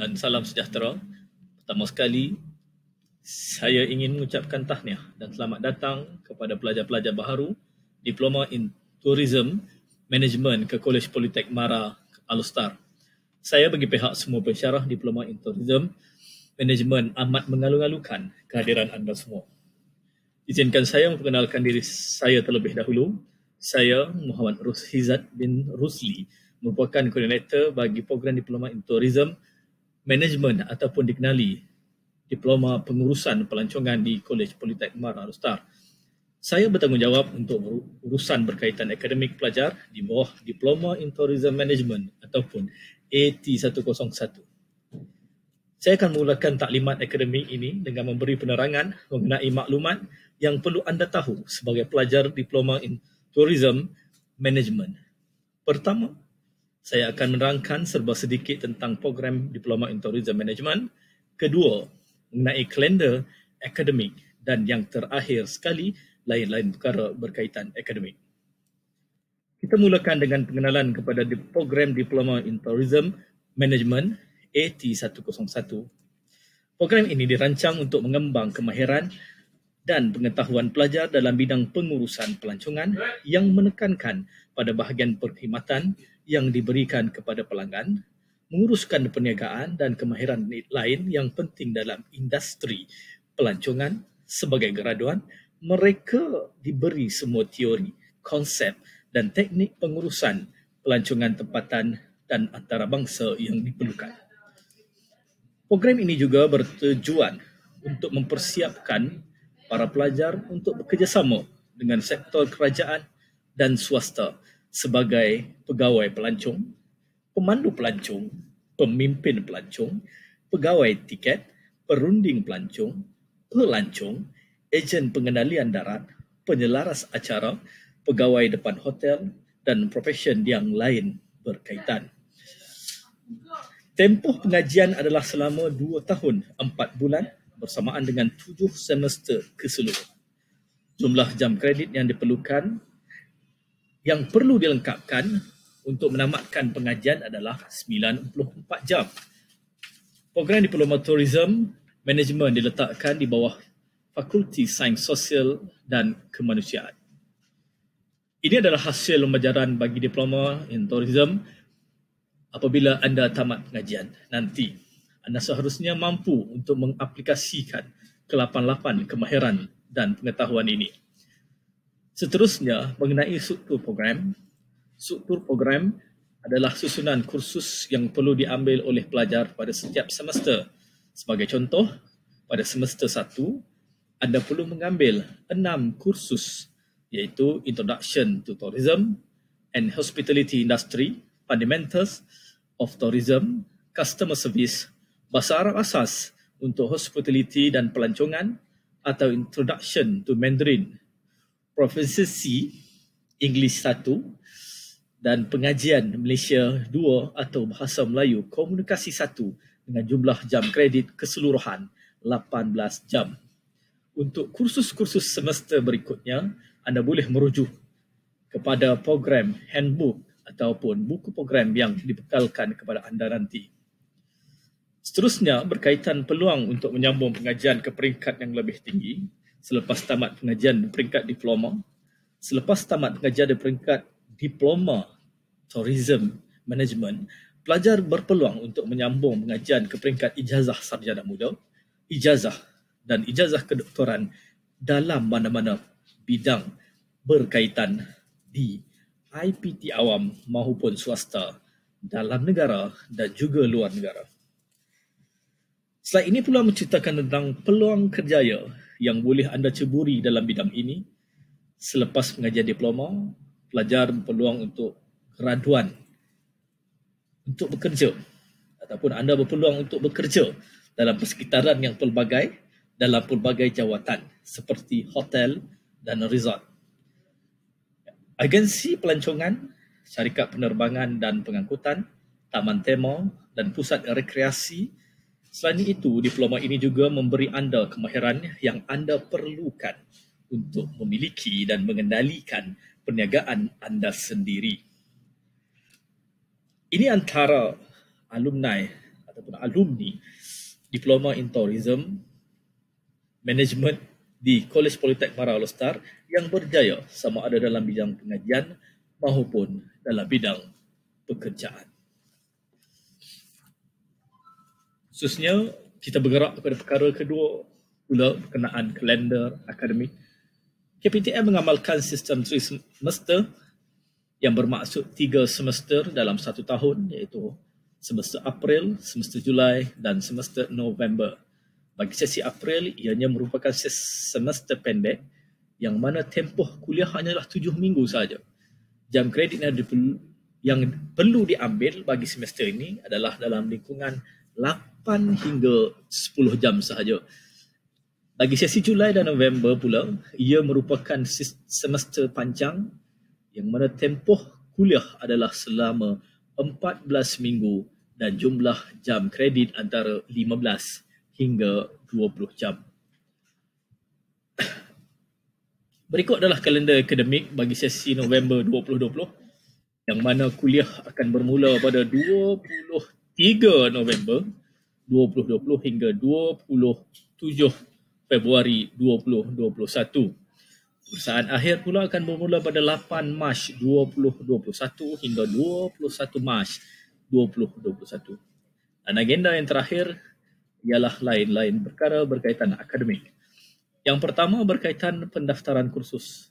dan salam sejahtera. Pertama sekali, saya ingin mengucapkan tahniah dan selamat datang kepada pelajar-pelajar baharu Diploma in Tourism Management ke Kolej Politek Mara Alustar. Saya bagi pihak semua pensyarah Diploma in Tourism Management amat mengalu-alukan kehadiran anda semua. Izinkan saya memperkenalkan diri saya terlebih dahulu. Saya Muhammad Rushizat bin Rusli, merupakan koordinator bagi program Diploma in Tourism Management ataupun dikenali Diploma Pengurusan Pelancongan di Kolej Politek Mara Alustar. Saya bertanggungjawab untuk urusan berkaitan akademik pelajar di bawah Diploma in Tourism Management ataupun AT101. Saya akan memulakan taklimat akademik ini dengan memberi penerangan mengenai maklumat yang perlu anda tahu sebagai pelajar Diploma in Tourism Management. Pertama, saya akan menerangkan serba sedikit tentang program Diploma in Tourism Management. Kedua, mengenai kalender akademik. Dan yang terakhir sekali, lain-lain perkara berkaitan akademik. Kita mulakan dengan pengenalan kepada program Diploma in Tourism Management AT101. Program ini dirancang untuk mengembang kemahiran dan pengetahuan pelajar dalam bidang pengurusan pelancongan yang menekankan pada bahagian perkhidmatan yang diberikan kepada pelanggan, menguruskan perniagaan dan kemahiran lain yang penting dalam industri pelancongan. Sebagai graduan, mereka diberi semua teori, konsep dan teknik pengurusan pelancongan tempatan dan antarabangsa yang diperlukan. Program ini juga bertujuan untuk mempersiapkan para pelajar untuk bekerjasama dengan sektor kerajaan dan swasta sebagai pegawai pelancong, pemandu pelancong, pemimpin pelancong, pegawai tiket, perunding pelancong, pelancong, ejen pengendalian darat, penyelaras acara, pegawai depan hotel dan profesion yang lain berkaitan. Tempoh pengajian adalah selama 2 tahun 4 bulan bersamaan dengan 7 semester keseluruhan. Jumlah jam kredit yang diperlukan yang perlu dilengkapkan untuk menamatkan pengajian adalah 94 jam. Program Diploma Tourism Management diletakkan di bawah Fakulti Sains Sosial dan Kemanusiaan. Ini adalah hasil pembelajaran bagi Diploma in Tourism. Apabila anda tamat pengajian nanti, anda seharusnya mampu untuk mengaplikasikan ke-88 kemahiran dan pengetahuan ini. Seterusnya, mengenai struktur program. Struktur program adalah susunan kursus yang perlu diambil oleh pelajar pada setiap semester. Sebagai contoh, pada semester 1, anda perlu mengambil 6 kursus, iaitu Introduction to Tourism and Hospitality Industry, Fundamentals of Tourism, Customer Service, Bahasa Arab Asas untuk Hospitality dan Pelancongan atau Introduction to Mandarin, Proficiency English 1 dan Pengajian Malaysia 2 atau Bahasa Melayu Komunikasi 1 dengan jumlah jam kredit keseluruhan 18 jam. Untuk kursus-kursus semester berikutnya, anda boleh merujuk kepada program handbook ataupun buku program yang dibekalkan kepada anda nanti. Seterusnya, berkaitan peluang untuk menyambung pengajian ke peringkat yang lebih tinggi selepas tamat pengajian di peringkat diploma. Selepas tamat pengajian di peringkat Diploma Tourism Management, pelajar berpeluang untuk menyambung pengajian ke peringkat ijazah sarjana muda, ijazah dan ijazah kedoktoran dalam mana-mana bidang berkaitan di IPT awam maupun swasta dalam negara dan juga luar negara. Slide ini pula menceritakan tentang peluang kerjaya yang boleh anda ceburi dalam bidang ini. Selepas pengajian diploma, pelajar berpeluang untuk graduan untuk bekerja ataupun anda berpeluang untuk bekerja dalam persekitaran yang pelbagai dalam pelbagai jawatan seperti hotel dan resort, agensi pelancongan, syarikat penerbangan dan pengangkutan, taman tema dan pusat rekreasi. Selain itu, diploma ini juga memberi anda kemahiran yang anda perlukan untuk memiliki dan mengendalikan perniagaan anda sendiri. Ini antara alumni ataupun alumni Diploma in Tourism Management di Kolej Politek Mara All-Star yang berjaya sama ada dalam bidang pengajian maupun dalam bidang pekerjaan. Khususnya kita bergerak kepada perkara kedua pula berkenaan kalender akademik. KPTM mengamalkan sistem 3 semester yang bermaksud 3 semester dalam 1 tahun, iaitu semester April, semester Julai dan semester November. Bagi sesi April, ianya merupakan semester pendek yang mana tempoh kuliah hanyalah 7 minggu sahaja. Jam kredit yang perlu diambil bagi semester ini adalah dalam lingkungan 8 hingga 10 jam sahaja. Bagi sesi Julai dan November pula, ia merupakan semester panjang yang mana tempoh kuliah adalah selama 14 minggu dan jumlah jam kredit antara 15 hingga 20 jam. Berikut adalah kalender akademik bagi sesi November 2020 yang mana kuliah akan bermula pada 23 November 2020 hingga 27 Februari 2021. Peperiksaan akhir pula akan bermula pada 8 Mac 2021 hingga 21 Mac 2021. Dan agenda yang terakhir ialah lain-lain perkara berkaitan akademik. Yang pertama berkaitan pendaftaran kursus.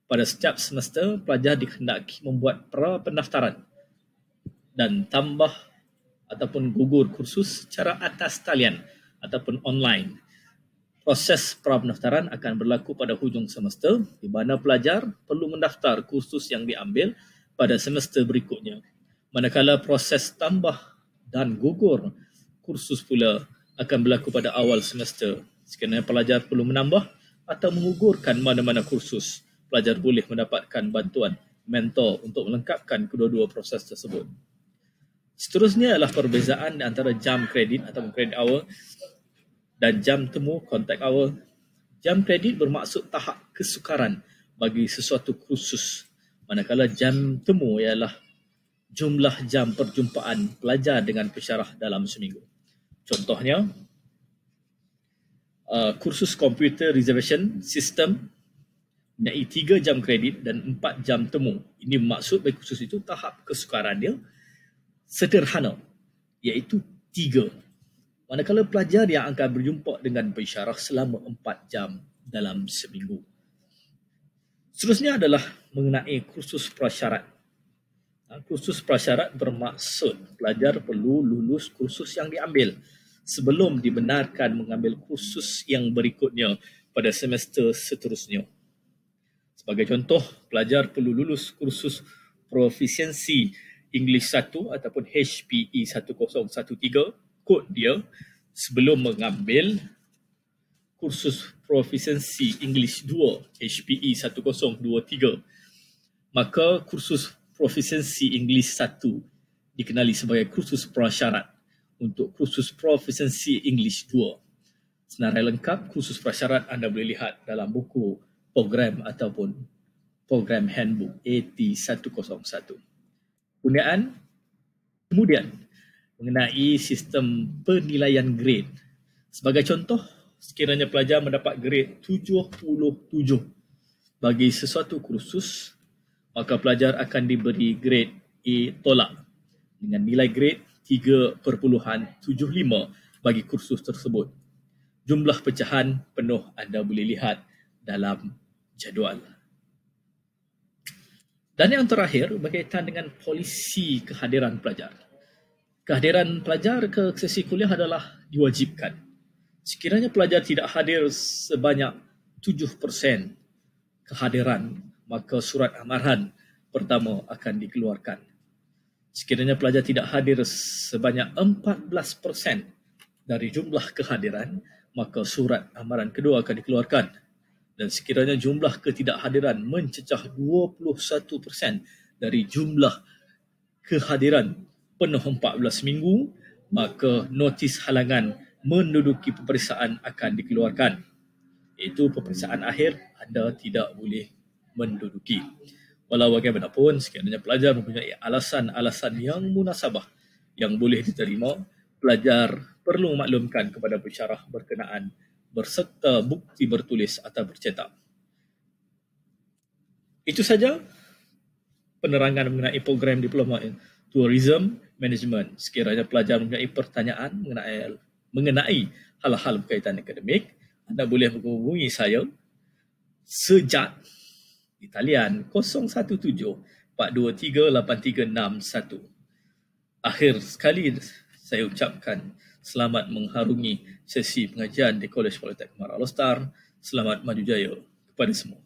Pada setiap semester, pelajar dikehendaki membuat pra-pendaftaran dan tambah ataupun gugur kursus secara atas talian ataupun online. Proses pra-pendaftaran akan berlaku pada hujung semester di mana pelajar perlu mendaftar kursus yang diambil pada semester berikutnya. Manakala proses tambah dan gugur kursus pula akan berlaku pada awal semester. Sekiranya pelajar perlu menambah atau mengugurkan mana-mana kursus, pelajar boleh mendapatkan bantuan mentor untuk melengkapkan kedua-dua proses tersebut. Seterusnya adalah perbezaan antara jam kredit atau credit hour dan jam temu contact hour. Jam kredit bermaksud tahap kesukaran bagi sesuatu kursus, manakala jam temu ialah jumlah jam perjumpaan pelajar dengan pensyarah dalam seminggu. Contohnya, kursus computer reservation system mempunyai 3 jam kredit dan 4 jam temu. Ini bermaksud bagi kursus itu tahap kesukaran dia sederhana, iaitu 3. Manakala pelajar yang akan berjumpa dengan pensyarah selama 4 jam dalam seminggu. Seterusnya adalah mengenai kursus prasyarat. Kursus prasyarat bermaksud pelajar perlu lulus kursus yang diambil sebelum dibenarkan mengambil kursus yang berikutnya pada semester seterusnya. Sebagai contoh, pelajar perlu lulus kursus Proficiency English 1 ataupun HPE 1013 kod dia sebelum mengambil kursus Proficiency English 2 HPE 1023. Maka kursus Proficiency English 1 dikenali sebagai kursus prasyarat untuk kursus Proficiency English 2. Senarai lengkap kursus prasyarat anda boleh lihat dalam buku program ataupun program handbook AT101. Kemudian mengenai sistem penilaian grade. Sebagai contoh, sekiranya pelajar mendapat grade 77 bagi sesuatu kursus, maka pelajar akan diberi grade A tolak dengan nilai grade 3.75 bagi kursus tersebut. Jumlah pecahan penuh anda boleh lihat dalam jadual. Dan yang terakhir berkaitan dengan polisi kehadiran pelajar. Kehadiran pelajar ke sesi kuliah adalah diwajibkan. Sekiranya pelajar tidak hadir sebanyak 7% kehadiran, maka surat amaran pertama akan dikeluarkan. Sekiranya pelajar tidak hadir sebanyak 14% dari jumlah kehadiran, maka surat amaran kedua akan dikeluarkan. Dan sekiranya jumlah ketidakhadiran mencecah 21% dari jumlah kehadiran penuh 14 minggu, maka notis halangan menduduki peperiksaan akan dikeluarkan. Iaitu peperiksaan akhir anda tidak boleh menduduki. Walau bagaimanapun, sekiranya pelajar mempunyai alasan-alasan yang munasabah yang boleh diterima, pelajar perlu maklumkan kepada pensyarah berkenaan berserta bukti bertulis atau bercetak. Itu saja penerangan mengenai program Diploma in Tourism Management. Sekiranya pelajar mempunyai pertanyaan mengenai hal-hal berkaitan akademik, anda boleh menghubungi saya sejak di talian 017-423-8361. Akhir sekali saya ucapkan selamat mengharungi sesi pengajian di Kolej Politeknik Mara Lostar. Selamat maju jaya kepada semua.